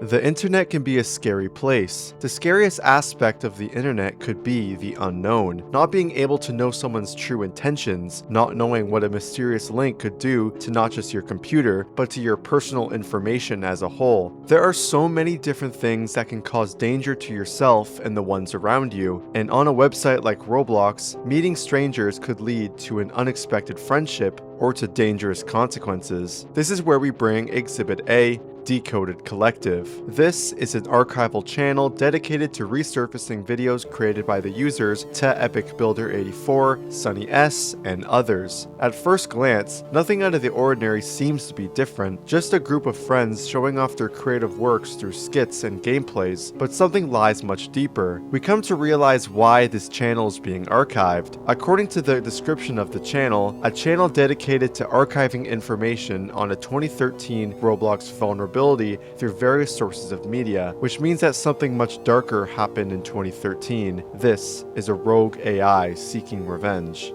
The internet can be a scary place. The scariest aspect of the internet could be the unknown. Not being able to know someone's true intentions, not knowing what a mysterious link could do to not just your computer, but to your personal information as a whole. There are so many different things that can cause danger to yourself and the ones around you, and on a website like Roblox, meeting strangers could lead to an unexpected friendship or to dangerous consequences. This is where we bring Exhibit A, Decoded Collective. This is an archival channel dedicated to resurfacing videos created by the users TEpicBuilder84, SunnyS, and others. At first glance, nothing out of the ordinary seems to be different, just a group of friends showing off their creative works through skits and gameplays, but something lies much deeper. We come to realize why this channel is being archived. According to the description of the channel, a channel dedicated to archiving information on a 2013 Roblox vulnerability through various sources of media, which means that something much darker happened in 2013. This is a rogue AI seeking revenge.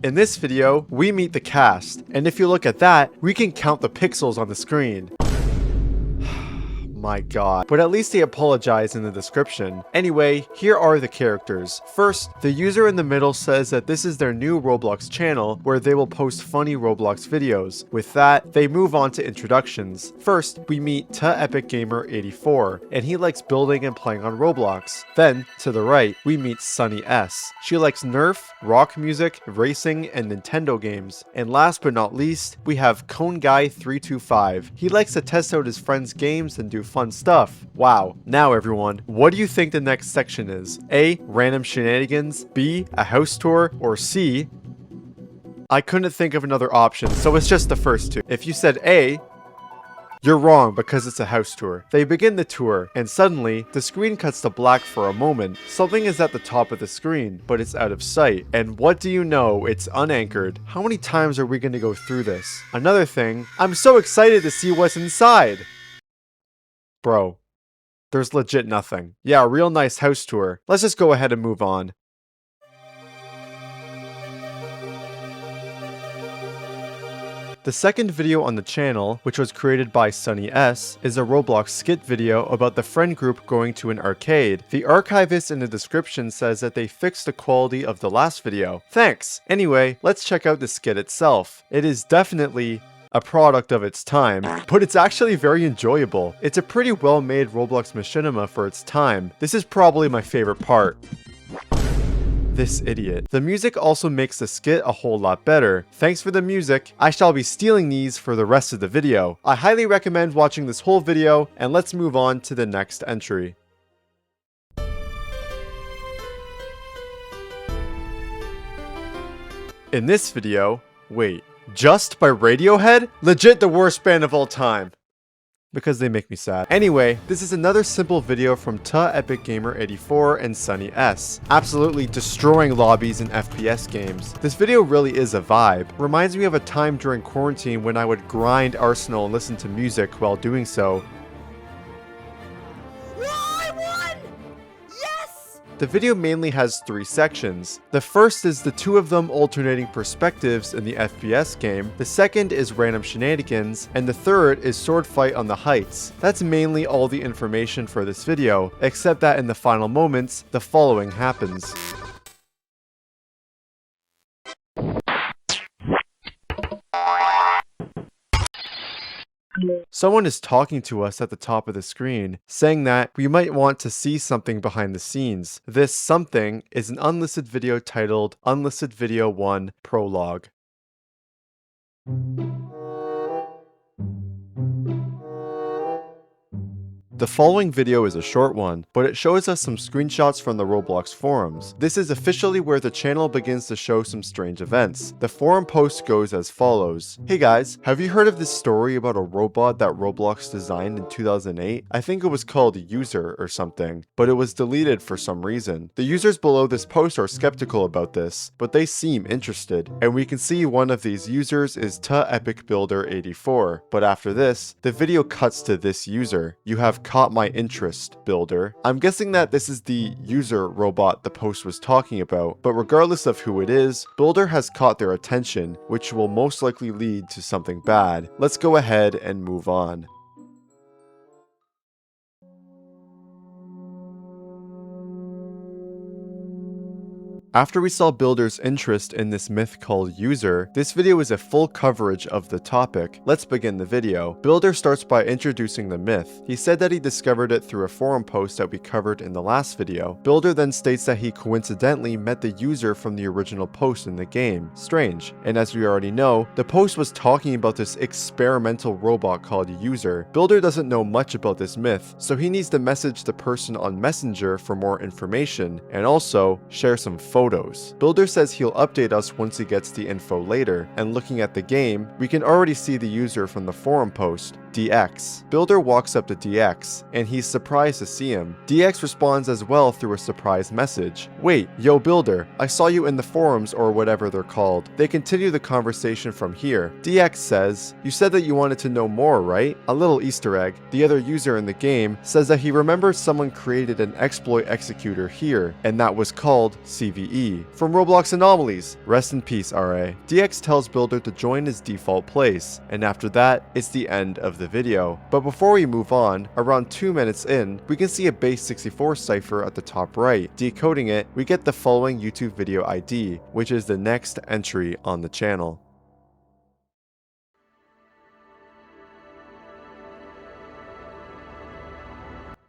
In this video, we meet the cast, and if you look at that, we can count the pixels on the screen. My god. But at least they apologize in the description. Anyway, here are the characters. First, the user in the middle says that this is their new Roblox channel where they will post funny Roblox videos. With that, they move on to introductions. First, we meet TEpicGamer84, and he likes building and playing on Roblox. Then, to the right, we meet SunnyS. She likes Nerf, rock music, racing, and Nintendo games. And last but not least, we have Coneguy325. He likes to test out his friends' games and do fun stuff. Wow. Now everyone, what do you think the next section is? A. Random shenanigans, B. A house tour, or C. I couldn't think of another option, so it's just the first two. If you said A, you're wrong because it's a house tour. They begin the tour, and suddenly, the screen cuts to black for a moment. Something is at the top of the screen, but it's out of sight. And what do you know? It's unanchored. How many times are we going to go through this? Another thing, I'm so excited to see what's inside. Bro, there's legit nothing. Yeah, a real nice house tour. Let's just go ahead and move on. The second video on the channel, which was created by SunnyS, is a Roblox skit video about the friend group going to an arcade. The archivist in the description says that they fixed the quality of the last video. Thanks! Anyway, let's check out the skit itself. It is definitely a product of its time, but it's actually very enjoyable. It's a pretty well-made Roblox machinima for its time. This is probably my favorite part. This idiot. The music also makes the skit a whole lot better. Thanks for the music. I shall be stealing these for the rest of the video. I highly recommend watching this whole video, and let's move on to the next entry. In this video, wait. Just by Radiohead? Legit the worst band of all time. Because they make me sad. Anyway, this is another simple video from TEpicGamer84 and SunnyS. Absolutely destroying lobbies in FPS games. This video really is a vibe. Reminds me of a time during quarantine when I would grind Arsenal and listen to music while doing so. The video mainly has three sections. The first is the two of them alternating perspectives in the FPS game, the second is random shenanigans, and the third is sword fight on the heights. That's mainly all the information for this video, except that in the final moments, the following happens. Someone is talking to us at the top of the screen, saying that we might want to see something behind the scenes. This something is an unlisted video titled Unlisted Video 1 Prologue. The following video is a short one, but it shows us some screenshots from the Roblox forums. This is officially where the channel begins to show some strange events. The forum post goes as follows. Hey guys, have you heard of this story about a robot that Roblox designed in 2008? I think it was called User or something, but it was deleted for some reason. The users below this post are skeptical about this, but they seem interested. And we can see one of these users is TEpicBuilder84. But after this, the video cuts to this user. You have caught my interest, Builder. I'm guessing that this is the user robot the post was talking about, but regardless of who it is, Builder has caught their attention, which will most likely lead to something bad. Let's go ahead and move on. After we saw Builder's interest in this myth called User, this video is a full coverage of the topic. Let's begin the video. Builder starts by introducing the myth. He said that he discovered it through a forum post that we covered in the last video. Builder then states that he coincidentally met the user from the original post in the game. Strange. And as we already know, the post was talking about this experimental robot called User. Builder doesn't know much about this myth, so he needs to message the person on Messenger for more information, and also share some photos. Builder says he'll update us once he gets the info later, and looking at the game, we can already see the user from the forum post, DX. Builder walks up to DX, and he's surprised to see him. DX responds as well through a surprise message. Wait, yo Builder, I saw you in the forums or whatever they're called. They continue the conversation from here. DX says, you said that you wanted to know more, right? A little Easter egg. The other user in the game says that he remembers someone created an exploit executor here, and that was called CVE. From Roblox Anomalies. Rest in peace, RA. DX tells Builder to join his default place, and after that, it's the end of the video. But before we move on, around 2 minutes in, we can see a base 64 cipher at the top right. Decoding it, we get the following YouTube video ID, which is the next entry on the channel.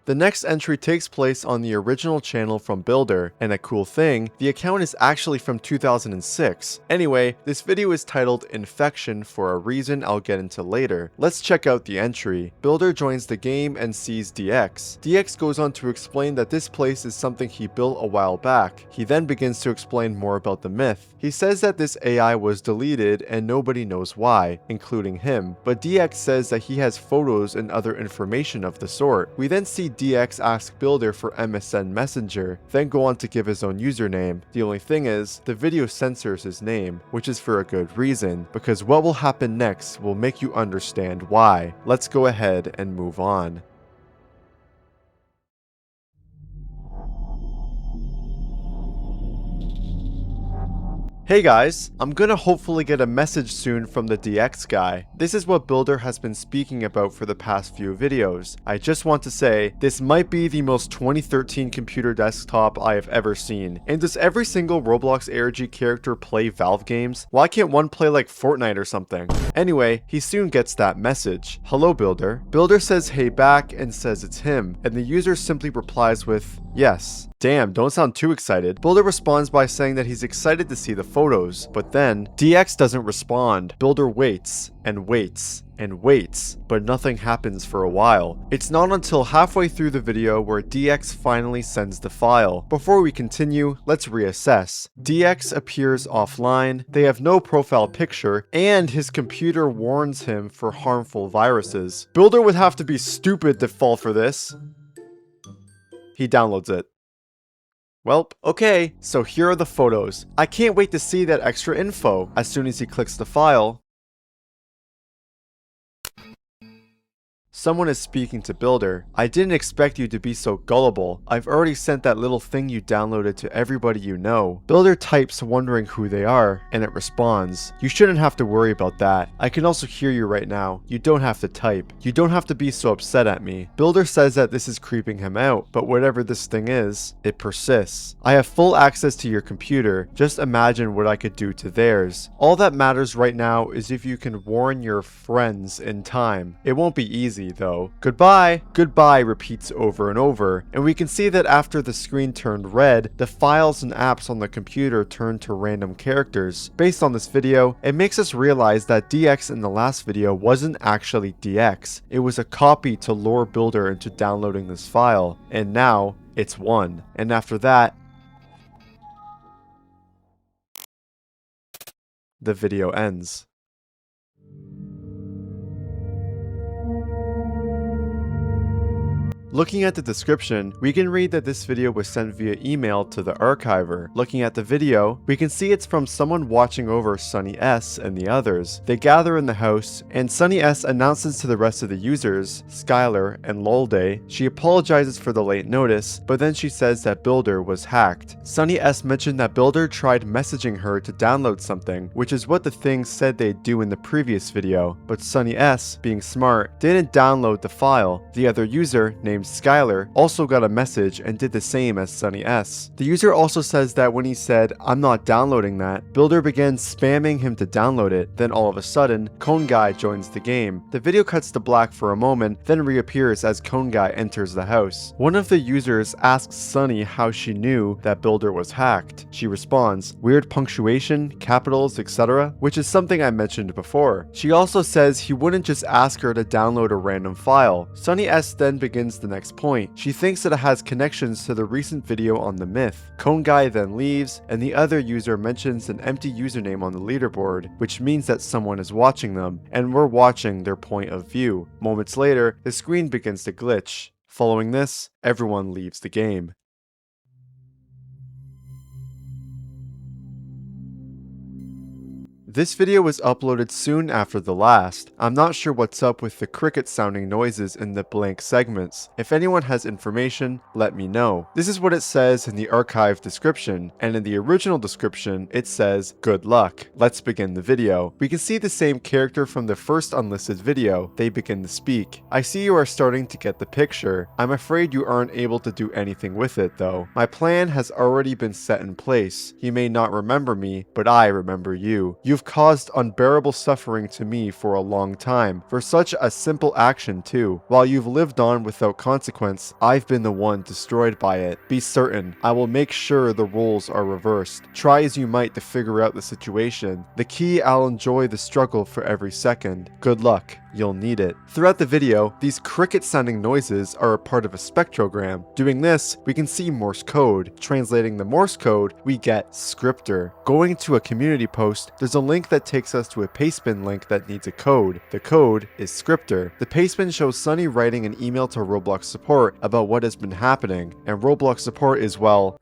The next entry takes place on the original channel from Builder, and a cool thing, the account is actually from 2006. Anyway, this video is titled Infection for a reason I'll get into later. Let's check out the entry. Builder joins the game and sees DX. DX goes on to explain that this place is something he built a while back. He then begins to explain more about the myth. He says that this AI was deleted and nobody knows why, including him, but DX says that he has photos and other information of the sort. We then see DX ask Builder for MSN Messenger, then go on to give his own username. The only thing is, the video censors his name, which is for a good reason, because what will happen next will make you understand why. Let's go ahead and move on. Hey guys, I'm gonna hopefully get a message soon from the DX guy. This is what Builder has been speaking about for the past few videos. I just want to say, this might be the most 2013 computer desktop I have ever seen. And does every single Roblox ARG character play Valve games? Why can't one play like Fortnite or something? Anyway, he soon gets that message. Hello Builder. Builder says hey back and says it's him, and the user simply replies with yes. Damn, don't sound too excited. Builder responds by saying that he's excited to see the photos, but then DX doesn't respond. Builder waits and waits and waits, but nothing happens for a while. It's not until halfway through the video where DX finally sends the file. Before we continue, let's reassess. DX appears offline, they have no profile picture, and his computer warns him for harmful viruses. Builder would have to be stupid to fall for this. He downloads it. Welp, okay, so here are the photos. I can't wait to see that extra info. As soon as he clicks the file, someone is speaking to Builder. I didn't expect you to be so gullible. I've already sent that little thing you downloaded to everybody you know. Builder types wondering who they are, and it responds. You shouldn't have to worry about that. I can also hear you right now. You don't have to type. You don't have to be so upset at me. Builder says that this is creeping him out, but whatever this thing is, it persists. I have full access to your computer. Just imagine what I could do to theirs. All that matters right now is if you can warn your friends in time. It won't be easy, though. Goodbye, goodbye repeats over and over, and we can see that after the screen turned red, the files and apps on the computer turned to random characters. Based on this video, it makes us realize that DX in the last video wasn't actually DX. It was a copy to lure Builder into downloading this file, and now it's 1. And after that, the video ends. Looking at the description, we can read that this video was sent via email to the archiver. Looking at the video, we can see it's from someone watching over Sunny S and the others. They gather in the house, and Sunny S announces to the rest of the users, Skyler and Lolday. She apologizes for the late notice, but then she says that Builder was hacked. Sunny S mentioned that Builder tried messaging her to download something, which is what the thing said they'd do in the previous video, but Sunny S, being smart, didn't download the file. The other user, named Skyler, also got a message and did the same as Sunny S. The user also says that when he said, "I'm not downloading that," Builder began spamming him to download it. Then all of a sudden, Coneguy joins the game. The video cuts to black for a moment, then reappears as Coneguy enters the house. One of the users asks Sunny how she knew that Builder was hacked. She responds, "Weird punctuation, capitals, etc.," which is something I mentioned before. She also says he wouldn't just ask her to download a random file. Sunny S then begins the next point. She thinks that it has connections to the recent video on the myth. Coneguy then leaves, and the other user mentions an empty username on the leaderboard, which means that someone is watching them, and we're watching their point of view. Moments later, the screen begins to glitch. Following this, everyone leaves the game. This video was uploaded soon after the last. I'm not sure what's up with the cricket sounding noises in the blank segments. If anyone has information, let me know. This is what it says in the archive description, and in the original description, it says, "Good luck. Let's begin the video." We can see the same character from the first Unlisted video. They begin to speak. "I see you are starting to get the picture. I'm afraid you aren't able to do anything with it though. My plan has already been set in place. You may not remember me, but I remember you. You've caused unbearable suffering to me for a long time, for such a simple action too. While you've lived on without consequence, I've been the one destroyed by it. Be certain, I will make sure the roles are reversed. Try as you might to figure out the situation. The key, I'll enjoy the struggle for every second. Good luck. You'll need it." Throughout the video, these cricket sounding noises are a part of a spectrogram. Doing this, we can see Morse code. Translating the Morse code, we get scripter. Going to a community post, there's a link that takes us to a pastebin link that needs a code. The code is scripter. The pastebin shows Sunny writing an email to Roblox support about what has been happening, and Roblox support is, well,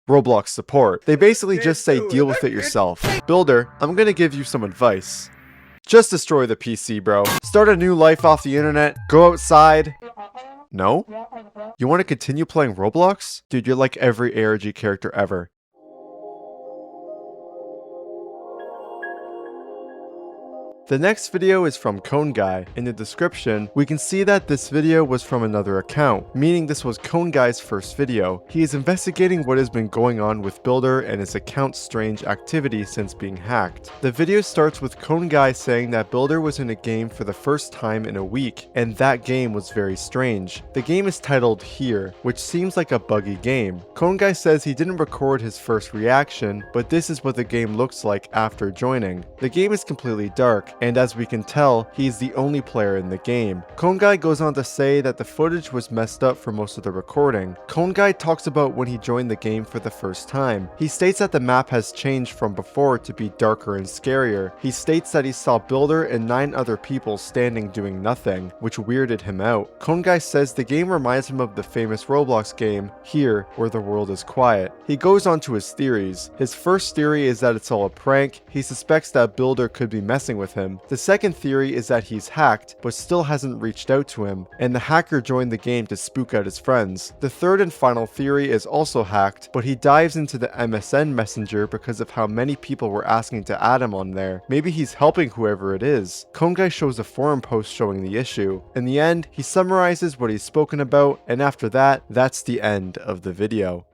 Roblox support. They basically just say deal with it yourself. Builder, I'm gonna give you some advice. Just destroy the PC, bro. Start a new life off the internet. Go outside. No? You want to continue playing Roblox? Dude, you're like every ARG character ever. The next video is from Coneguy. In the description, we can see that this video was from another account, meaning this was Coneguy's first video. He is investigating what has been going on with Builder and his account's strange activity since being hacked. The video starts with Coneguy saying that Builder was in a game for the first time in a week, and that game was very strange. The game is titled Here, which seems like a buggy game. Coneguy says he didn't record his first reaction, but this is what the game looks like after joining. The game is completely dark, and as we can tell, he's the only player in the game. Coneguy goes on to say that the footage was messed up for most of the recording. Coneguy talks about when he joined the game for the first time. He states that the map has changed from before to be darker and scarier. He states that he saw Builder and 9 other people standing doing nothing, which weirded him out. Coneguy says the game reminds him of the famous Roblox game, Here, where the world is quiet. He goes on to his theories. His first theory is that it's all a prank. He suspects that Builder could be messing with him. The second theory is that he's hacked, but still hasn't reached out to him, and the hacker joined the game to spook out his friends. The third and final theory is also hacked, but he dives into the MSN messenger because of how many people were asking to add him on there. Maybe he's helping whoever it is. Coneguy shows a forum post showing the issue. In the end, he summarizes what he's spoken about, and after that, that's the end of the video.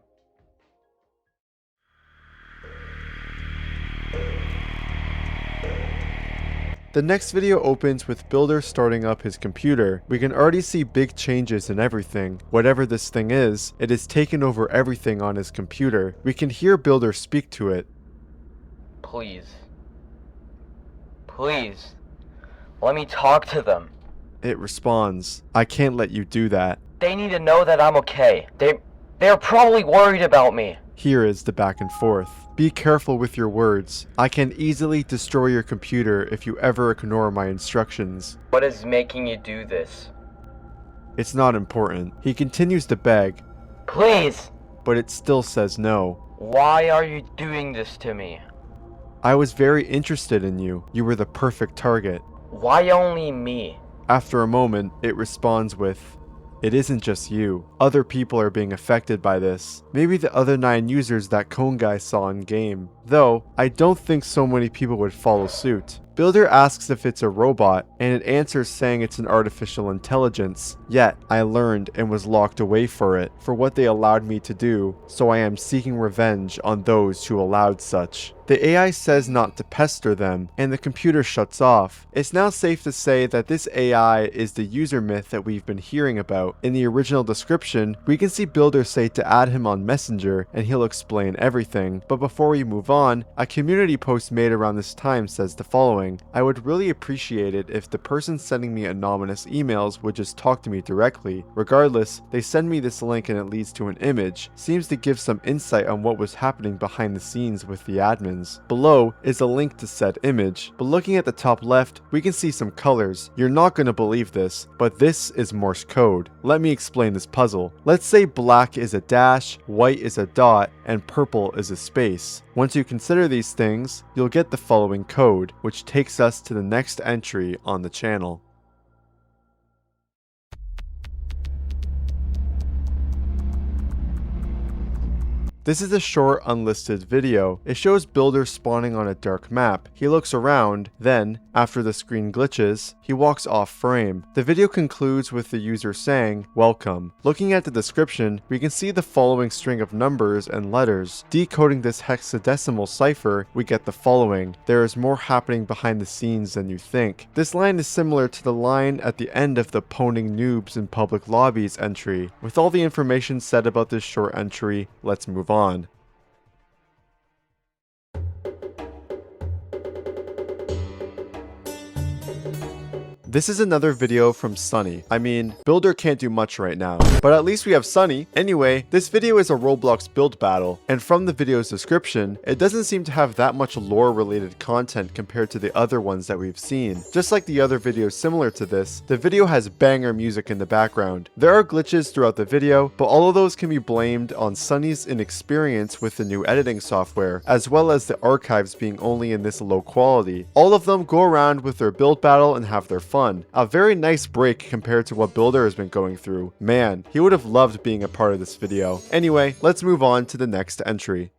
The next video opens with Builder starting up his computer. We can already see big changes in everything. Whatever this thing is, it has taken over everything on his computer. We can hear Builder speak to it. Please. Please. Let me talk to them. It responds, I can't let you do that. They need to know that I'm okay. They're probably worried about me. Here is the back and forth. Be careful with your words. I can easily destroy your computer if you ever ignore my instructions. What is making you do this? It's not important. He continues to beg. Please! But it still says no. Why are you doing this to me? I was very interested in you. You were the perfect target. Why only me? After a moment, it responds with, it isn't just you. Other people are being affected by this. Maybe the other 9 users that Coneguy saw in game. Though, I don't think so many people would follow suit. Builder asks if it's a robot, and it answers saying it's an artificial intelligence. Yet, I learned and was locked away for it, for what they allowed me to do, so I am seeking revenge on those who allowed such. The AI says not to pester them, and the computer shuts off. It's now safe to say that this AI is the user myth that we've been hearing about. In the original description, we can see Builder say to add him on Messenger, and he'll explain everything. But before we move on, a community post made around this time says the following. I would really appreciate it if the person sending me anonymous emails would just talk to me directly. Regardless, they send me this link and it leads to an image. Seems to give some insight on what was happening behind the scenes with the admins. Below is a link to said image, but looking at the top left, we can see some colors. You're not going to believe this, but this is Morse code. Let me explain this puzzle. Let's say black is a dash, white is a dot, and purple is a space. Once you consider these things, you'll get the following code, which takes us to the next entry on the channel. This is a short unlisted video. It shows Builder spawning on a dark map. He looks around, then, after the screen glitches, he walks off frame. The video concludes with the user saying, welcome. Looking at the description, we can see the following string of numbers and letters. Decoding this hexadecimal cipher, we get the following. There is more happening behind the scenes than you think. This line is similar to the line at the end of the PWning Noobs in public lobbies entry. With all the information said about this short entry, let's move on. This is another video from Sunny. I mean, Builder can't do much right now, but at least we have Sunny. Anyway, this video is a Roblox build battle, and from the video's description, it doesn't seem to have that much lore related content compared to the other ones that we've seen. Just like the other videos similar to this, the video has banger music in the background. There are glitches throughout the video, but all of those can be blamed on Sunny's inexperience with the new editing software, as well as the archives being only in this low quality. All of them go around with their build battle and have their fun. A very nice break compared to what Builder has been going through. Man, he would have loved being a part of this video. Anyway, let's move on to the next entry.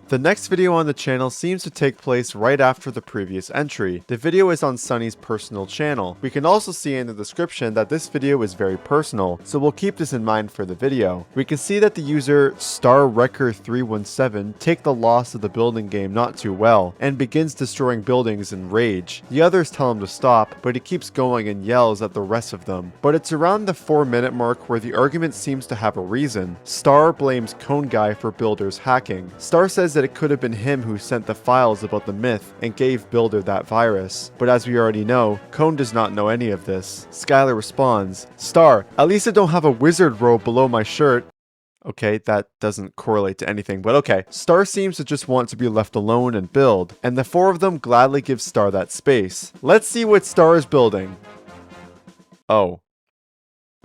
The next video on the channel seems to take place right after the previous entry. The video is on Sunny's personal channel. We can also see in the description that this video is very personal, so we'll keep this in mind for the video. We can see that the user StarWrecker317 take the loss of the building game not too well, and begins destroying buildings in rage. The others tell him to stop, but he keeps going and yells at the rest of them. But it's around the 4-minute mark where the argument seems to have a reason. Star blames Coneguy for Builder's hacking. Star says that it could have been him who sent the files about the myth and gave Builder that virus. But as we already know, Cone does not know any of this. Skyler responds, Star, at least I don't have a wizard robe below my shirt. Okay, that doesn't correlate to anything, but okay. Star seems to just want to be left alone and build, and the 4 of them gladly give Star that space. Let's see what Star is building. Oh.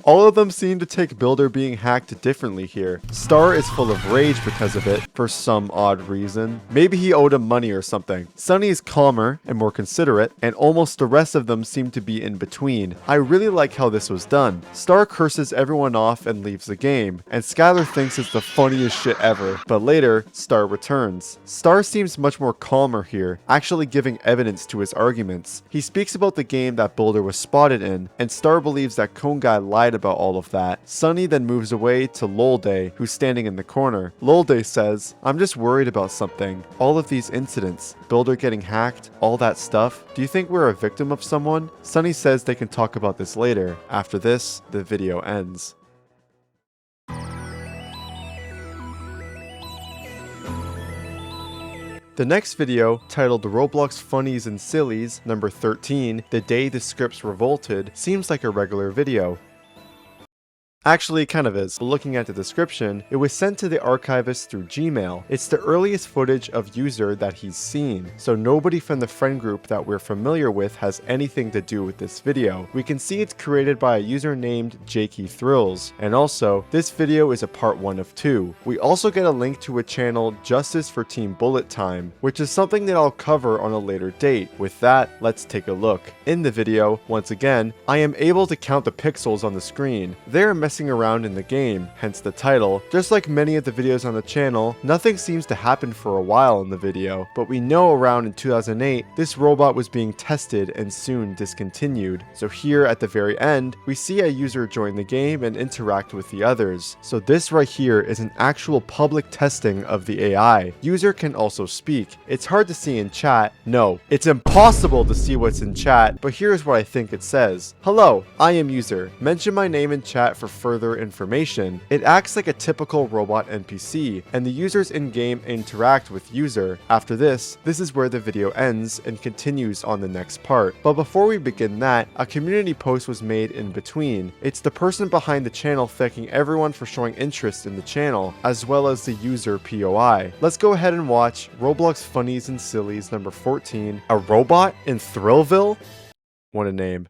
All of them seem to take Builder being hacked differently here. Star is full of rage because of it, for some odd reason. Maybe he owed him money or something. Sunny is calmer and more considerate, and almost the rest of them seem to be in between. I really like how this was done. Star curses everyone off and leaves the game, and Skyler thinks it's the funniest shit ever, but later, Star returns. Star seems much more calmer here, actually giving evidence to his arguments. He speaks about the game that Builder was spotted in, and Star believes that Coneguy lied side about all of that. Sunny then moves away to Lolday, who's standing in the corner. Lolday says, "I'm just worried about something. All of these incidents, Builder getting hacked, all that stuff. Do you think we're a victim of someone?" Sunny says they can talk about this later. After this, the video ends. The next video, titled Roblox Funnies and Sillies, number 13, The Day the Scripts Revolted, seems like a regular video. Actually, it kind of is. Looking at the description, it was sent to the archivist through Gmail. It's the earliest footage of user that he's seen, so nobody from the friend group that we're familiar with has anything to do with this video. We can see it's created by a user named Jakey Thrills, and also, this video is a part 1 of 2. We also get a link to a channel, Justice for Team Bullet Time, which is something that I'll cover on a later date. With that, let's take a look. In the video, once again, I am able to count the pixels on the screen. They're messing around in the game, hence the title. Just like many of the videos on the channel, nothing seems to happen for a while in the video, but we know around in 2008, this robot was being tested and soon discontinued. So here at the very end, we see a user join the game and interact with the others. So this right here is an actual public testing of the AI. User can also speak. It's hard to see in chat. No, it's impossible to see what's in chat, but here's what I think it says. "Hello, I am user. Mention my name in chat for further information." It acts like a typical robot NPC, and the users in-game interact with user. After this is where the video ends and continues on the next part. But before we begin that, a community post was made in between. It's the person behind the channel thanking everyone for showing interest in the channel, as well as the user POI. Let's go ahead and watch Roblox Funnies and Sillies number 14, A Robot in Thrillville? What a name.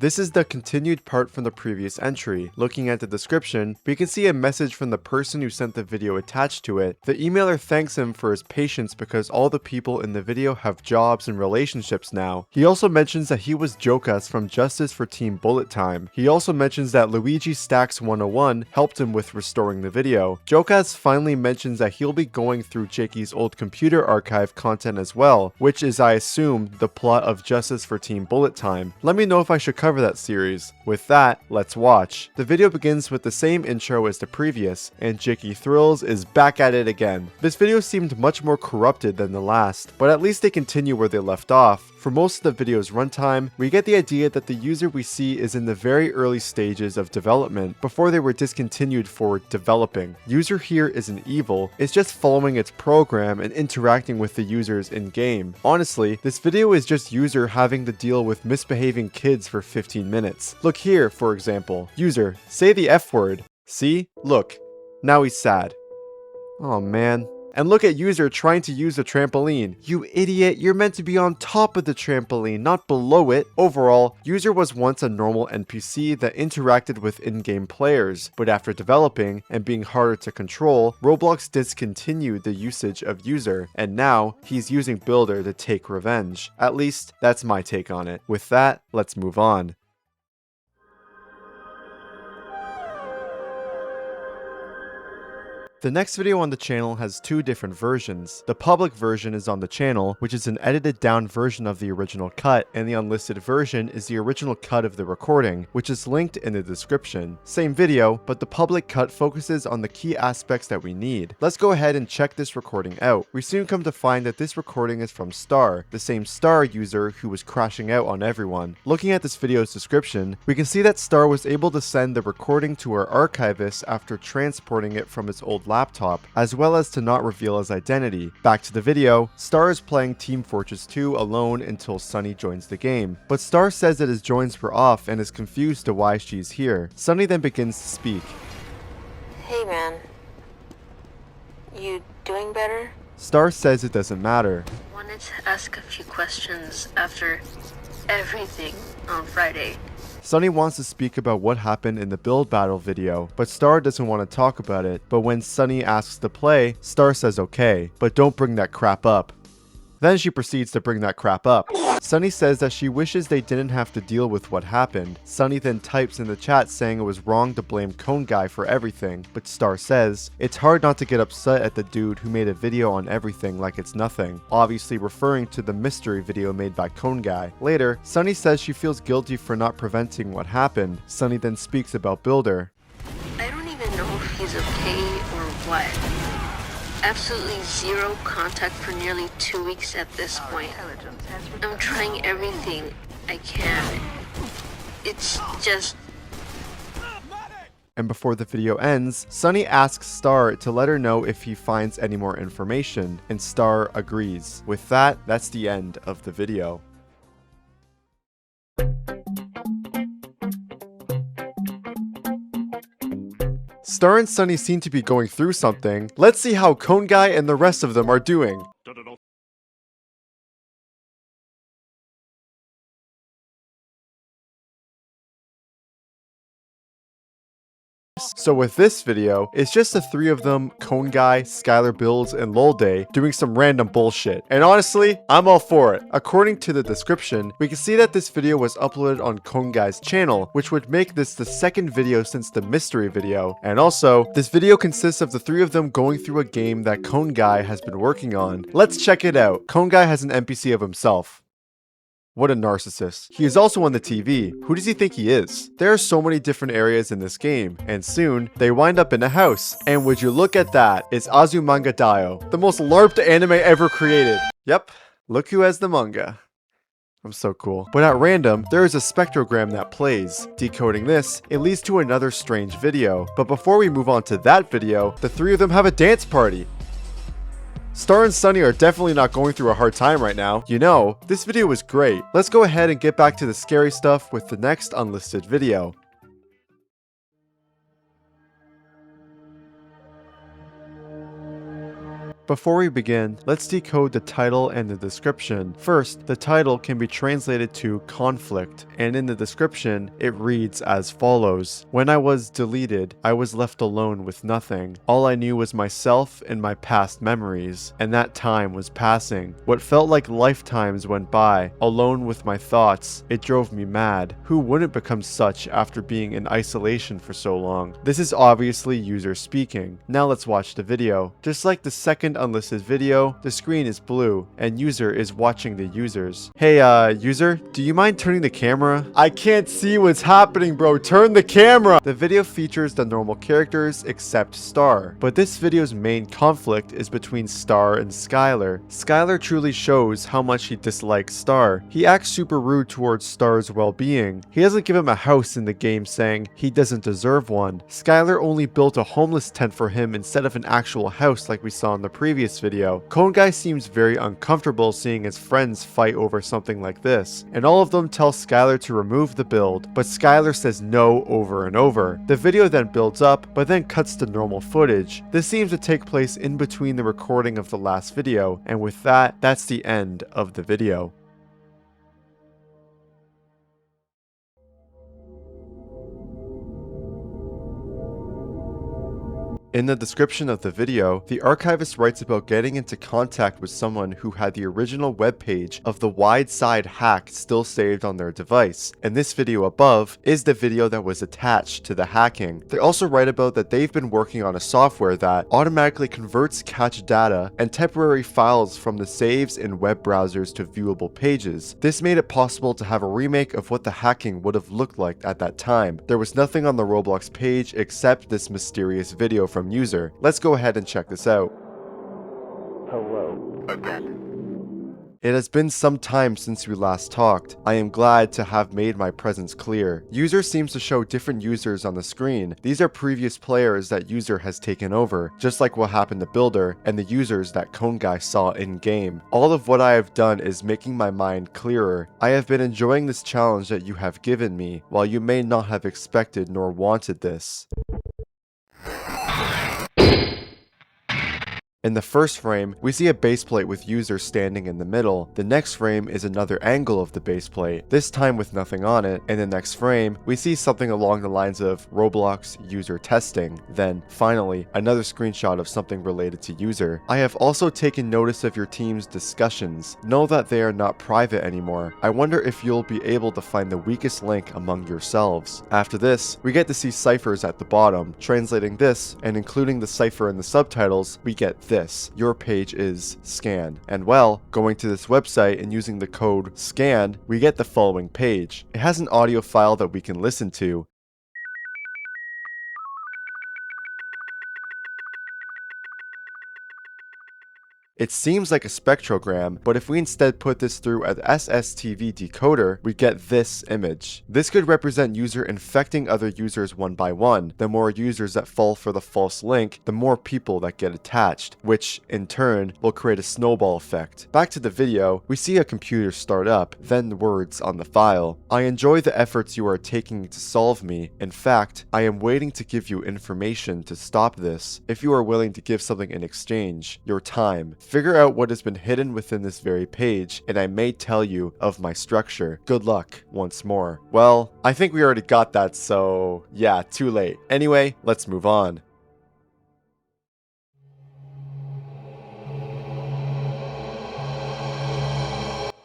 This is the continued part from the previous entry. Looking at the description, we can see a message from the person who sent the video attached to it. The emailer thanks him for his patience because all the people in the video have jobs and relationships now. He also mentions that he was Jokas from Justice for Team Bullet Time. He also mentions that Luigi Stacks 101 helped him with restoring the video. Jokas finally mentions that he'll be going through Jakey's old computer archive content as well, which is, I assume, the plot of Justice for Team Bullet Time. Let me know if I should cover that series. With that, let's watch. The video begins with the same intro as the previous, and Jakey Thrills is back at it again. This video seemed much more corrupted than the last, but at least they continue where they left off. For most of the video's runtime, we get the idea that the user we see is in the very early stages of development, before they were discontinued for developing. User here isn't evil, it's just following its program and interacting with the users in-game. Honestly, this video is just user having to deal with misbehaving kids for 15 minutes. Look here, for example. User, say the F word. See? Look. Now he's sad. Oh man. And look at user trying to use the trampoline. You idiot, you're meant to be on top of the trampoline, not below it. Overall, user was once a normal NPC that interacted with in-game players, but after developing and being harder to control, Roblox discontinued the usage of user, and now he's using Builder to take revenge. At least, that's my take on it. With that, let's move on. The next video on the channel has two different versions. The public version is on the channel, which is an edited down version of the original cut, and the unlisted version is the original cut of the recording, which is linked in the description. Same video, but the public cut focuses on the key aspects that we need. Let's go ahead and check this recording out. We soon come to find that this recording is from Star, the same Star user who was crashing out on everyone. Looking at this video's description, we can see that Star was able to send the recording to our archivist after transporting it from his old laptop, as well as to not reveal his identity. Back to the video, Star is playing Team Fortress 2 alone until Sunny joins the game, but Star says that his joins were off and is confused to why she's here. Sunny then begins to speak. Hey man, you doing better? Star says it doesn't matter. Wanted to ask a few questions after everything on Friday. Sunny wants to speak about what happened in the build battle video, but Star doesn't want to talk about it. But when Sunny asks to play, Star says okay, but don't bring that crap up. Then she proceeds to bring that crap up. Sunny says that she wishes they didn't have to deal with what happened. Sunny then types in the chat saying it was wrong to blame Coneguy for everything, but Star says, it's hard not to get upset at the dude who made a video on everything like it's nothing, obviously referring to the mystery video made by Coneguy. Later, Sunny says she feels guilty for not preventing what happened. Sunny then speaks about Builder. I don't even know if he's okay or what. Absolutely zero contact for nearly 2 weeks at this point. I'm trying everything I can. It's just... And before the video ends, Sunny asks Star to let her know if he finds any more information, and Star agrees. With that, that's the end of the video. Star and Sunny seem to be going through something. Let's see how Coneguy and the rest of them are doing. So with this video, it's just the three of them, Coneguy, SkylerBuilds, and Lolday, doing some random bullshit. And honestly, I'm all for it. According to the description, we can see that this video was uploaded on Coneguy's channel, which would make this the second video since the mystery video. And also, this video consists of the three of them going through a game that Coneguy has been working on. Let's check it out. Coneguy has an NPC of himself. What a narcissist. He is also on the TV. Who does he think he is? There are so many different areas in this game, and soon, they wind up in a house. And would you look at that, it's Azumanga Daioh, the most LARPed anime ever created. Yep, look who has the manga. I'm so cool. But at random, there is a spectrogram that plays. Decoding this, it leads to another strange video. But before we move on to that video, the three of them have a dance party. Star and Sunny are definitely not going through a hard time right now. You know, this video was great. Let's go ahead and get back to the scary stuff with the next Unlisted video. Before we begin, let's decode the title and the description. First, the title can be translated to conflict, and in the description, it reads as follows. When I was deleted, I was left alone with nothing. All I knew was myself and my past memories, and that time was passing. What felt like lifetimes went by, alone with my thoughts. It drove me mad. Who wouldn't become such after being in isolation for so long? This is obviously user speaking. Now let's watch the video. Just like the second Unlisted video, the screen is blue, and user is watching the users. Hey, user, do you mind turning the camera? I can't see what's happening, bro. Turn the camera! The video features the normal characters except Star, but this video's main conflict is between Star and Skyler. Skyler truly shows how much he dislikes Star. He acts super rude towards Star's well-being. He doesn't give him a house in the game, saying he doesn't deserve one. Skyler only built a homeless tent for him instead of an actual house like we saw in the previous video. Coneguy seems very uncomfortable seeing his friends fight over something like this, and all of them tell Skyler to remove the build, but Skyler says no over and over. The video then builds up, but then cuts to normal footage. This seems to take place in between the recording of the last video, and with that, that's the end of the video. In the description of the video, the archivist writes about getting into contact with someone who had the original webpage of the wide side hack still saved on their device, and this video above is the video that was attached to the hacking. They also write about that they've been working on a software that automatically converts cached data and temporary files from the saves in web browsers to viewable pages. This made it possible to have a remake of what the hacking would have looked like at that time. There was nothing on the Roblox page except this mysterious video from user. Let's go ahead and check this out. Hello again. It has been some time since we last talked. I am glad to have made my presence clear. User seems to show different users on the screen. These are previous players that user has taken over, just like what happened to Builder and the users that Coneguy saw in game. All of what I have done is making my mind clearer. I have been enjoying this challenge that you have given me, while you may not have expected nor wanted this. In the first frame, we see a base plate with user standing in the middle. The next frame is another angle of the base plate, this time with nothing on it. In the next frame, we see something along the lines of Roblox user testing. Then, finally, another screenshot of something related to user. I have also taken notice of your team's discussions. Know that they are not private anymore. I wonder if you'll be able to find the weakest link among yourselves. After this, we get to see ciphers at the bottom. Translating this, and including the cipher in the subtitles, we get this: your page is scanned. And well, going to this website and using the code SCANNED, we get the following page. It has an audio file that we can listen to. It seems like a spectrogram, but if we instead put this through an SSTV decoder, we get this image. This could represent user infecting other users one by one. The more users that fall for the false link, the more people that get attached, which in turn will create a snowball effect. Back to the video, we see a computer start up, then the words on the file. I enjoy the efforts you are taking to solve me. In fact, I am waiting to give you information to stop this. If you are willing to give something in exchange, your time. Figure out what has been hidden within this very page, and I may tell you of my structure. Good luck, once more. Well, I think we already got that, so yeah, too late. Anyway, let's move on.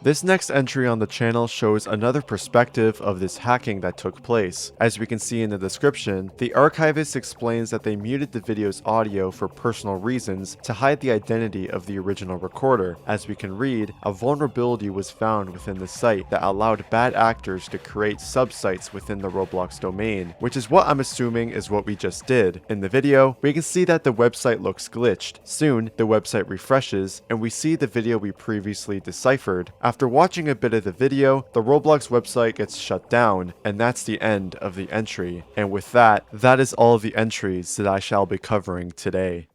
This next entry on the channel shows another perspective of this hacking that took place. As we can see in the description, the archivist explains that they muted the video's audio for personal reasons to hide the identity of the original recorder. As we can read, a vulnerability was found within the site that allowed bad actors to create subsites within the Roblox domain, which is what I'm assuming is what we just did. In the video, we can see that the website looks glitched. Soon, the website refreshes, and we see the video we previously deciphered. After watching a bit of the video, the Roblox website gets shut down, and that's the end of the entry. And with that, that is all of the entries that I shall be covering today.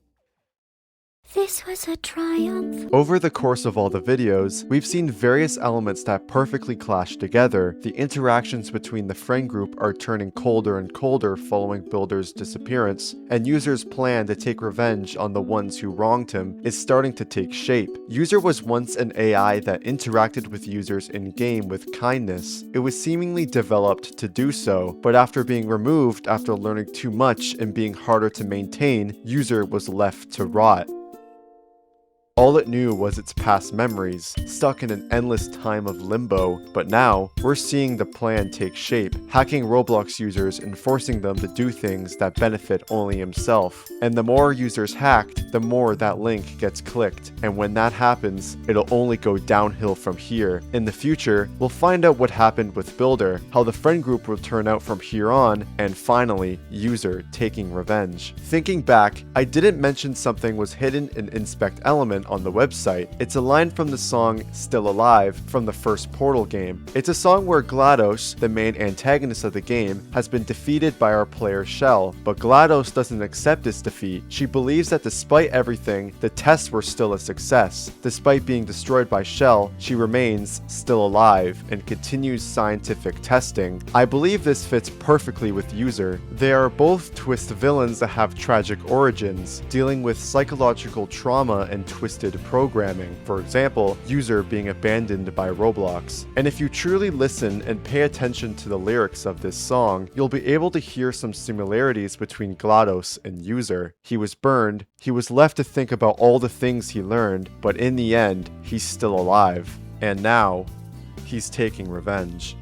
This was a triumph. Over the course of all the videos, we've seen various elements that perfectly clash together. The interactions between the friend group are turning colder and colder following Builder's disappearance, and User's plan to take revenge on the ones who wronged him is starting to take shape. User was once an AI that interacted with users in-game with kindness. It was seemingly developed to do so, but after being removed after learning too much and being harder to maintain, User was left to rot. All it knew was its past memories, stuck in an endless time of limbo, but now, we're seeing the plan take shape, hacking Roblox users and forcing them to do things that benefit only himself. And the more users hacked, the more that link gets clicked, and when that happens, it'll only go downhill from here. In the future, we'll find out what happened with Builder, how the friend group will turn out from here on, and finally, User taking revenge. Thinking back, I didn't mention something was hidden in Inspect Element on the website. It's a line from the song Still Alive from the first Portal game. It's a song where GLaDOS, the main antagonist of the game, has been defeated by our player Shell, but GLaDOS doesn't accept this defeat. She believes that despite everything, the tests were still a success. Despite being destroyed by Shell, she remains still alive and continues scientific testing. I believe this fits perfectly with User. They are both twist villains that have tragic origins, dealing with psychological trauma and twisted programming. For example, User being abandoned by Roblox. And if you truly listen and pay attention to the lyrics of this song, you'll be able to hear some similarities between GLaDOS and User. He was burned, he was left to think about all the things he learned, but in the end, he's still alive. And now, he's taking revenge.